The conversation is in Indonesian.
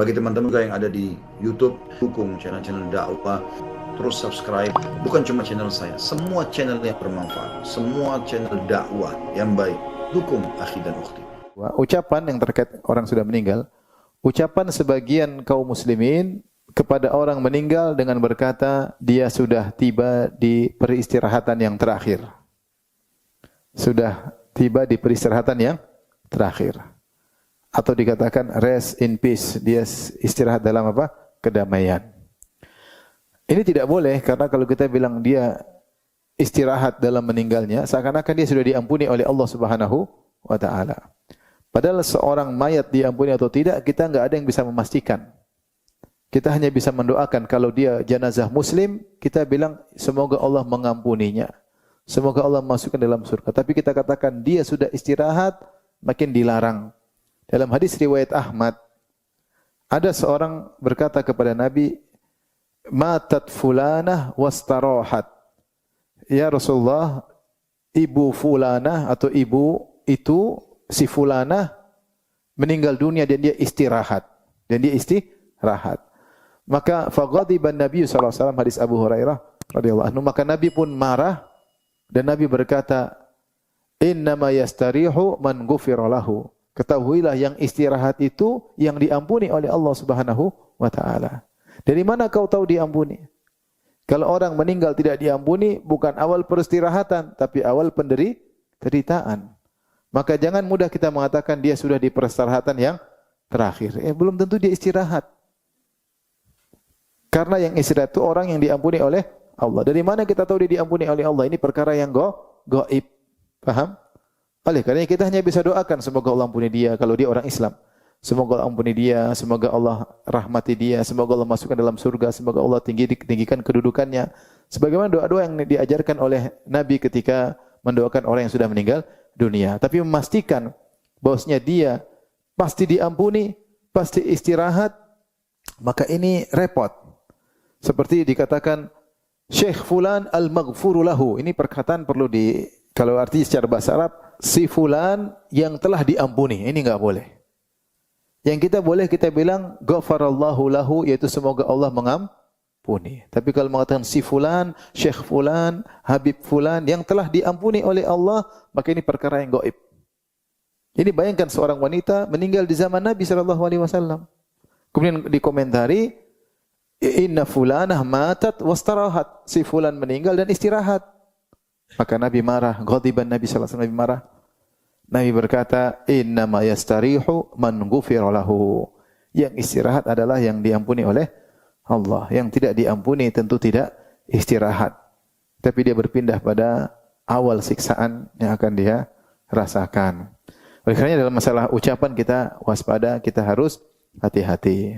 Bagi teman-teman juga yang ada di YouTube, dukung channel-channel dakwah, terus subscribe. Bukan cuma channel saya, semua channel yang bermanfaat, semua channel dakwah yang baik. Dukung akhi dan ukhti. Ucapan yang terkait orang sudah meninggal, ucapan sebagian kaum muslimin kepada orang meninggal dengan berkata, dia sudah tiba di peristirahatan yang terakhir. Sudah tiba di peristirahatan yang terakhir. Atau dikatakan rest in peace, dia istirahat dalam apa? Kedamaian. Ini tidak boleh, karena kalau kita bilang dia istirahat dalam meninggalnya, seakan-akan dia sudah diampuni oleh Allah Subhanahu wa taala. Padahal seorang mayat diampuni atau tidak, kita enggak ada yang bisa memastikan. Kita hanya bisa mendoakan. Kalau dia jenazah muslim, kita bilang semoga Allah mengampuninya. Semoga Allah masukkan dalam surga. Tapi kita katakan dia sudah istirahat, makin dilarang. Dalam hadis riwayat Ahmad, ada seorang berkata kepada Nabi, matat fulanah wastarahat. Ya Rasulullah, ibu fulanah atau ibu itu, si fulanah meninggal dunia dan dia istirahat. Dan dia istirahat. Maka faghadiban Nabi sallallahu alaihi wasallam, hadis Abu Hurairah radhiyallahu anhu, maka Nabi pun marah dan Nabi berkata, innama yastarihu man ghufira lahu. Ketahuilah yang istirahat itu yang diampuni oleh Allah Subhanahu wa taala. Dari mana kau tahu diampuni? Kalau orang meninggal tidak diampuni, bukan awal peristirahatan, tapi awal penderitaan. Maka jangan mudah kita mengatakan dia sudah di peristirahatan yang terakhir. Belum tentu dia istirahat. Karena yang istirahat itu orang yang diampuni oleh Allah. Dari mana kita tahu dia diampuni oleh Allah? Ini perkara yang gaib. Paham? Oleh karena kita hanya bisa doakan semoga Allah ampuni dia kalau dia orang Islam. Semoga Allah ampuni dia, semoga Allah rahmati dia, semoga Allah masukkan dalam surga, semoga Allah tinggikan kedudukannya. Sebagaimana doa-doa yang diajarkan oleh Nabi ketika mendoakan orang yang sudah meninggal dunia. Tapi memastikan bahwasanya dia pasti diampuni, pasti istirahat, maka ini repot. Seperti dikatakan Syekh fulan al-maghfuru lahu. Ini perkataan perlu kalau arti secara bahasa Arab, si fulan yang telah diampuni. Ini enggak boleh. Yang kita boleh kita bilang ghafarallahu lahu, yaitu semoga Allah mengampuni. Tapi kalau mengatakan si fulan, Syekh fulan, Habib fulan yang telah diampuni oleh Allah, maka ini perkara yang gaib. Ini bayangkan seorang wanita meninggal di zaman Nabi sallallahu alaihi wasallam. Kemudian dikomentari, inna fulanah matat wastarahat. Si fulan meninggal dan istirahat. Maka Nabi marah, ghadiban Nabi sallallahu alaihi wasallam, Nabi marah. Nabi berkata, innama yastarihu man ghufira lahu. Yang istirahat adalah yang diampuni oleh Allah. Yang tidak diampuni tentu tidak istirahat. Tapi dia berpindah pada awal siksaan yang akan dia rasakan. Oleh karena dalam masalah ucapan kita waspada, kita harus hati-hati.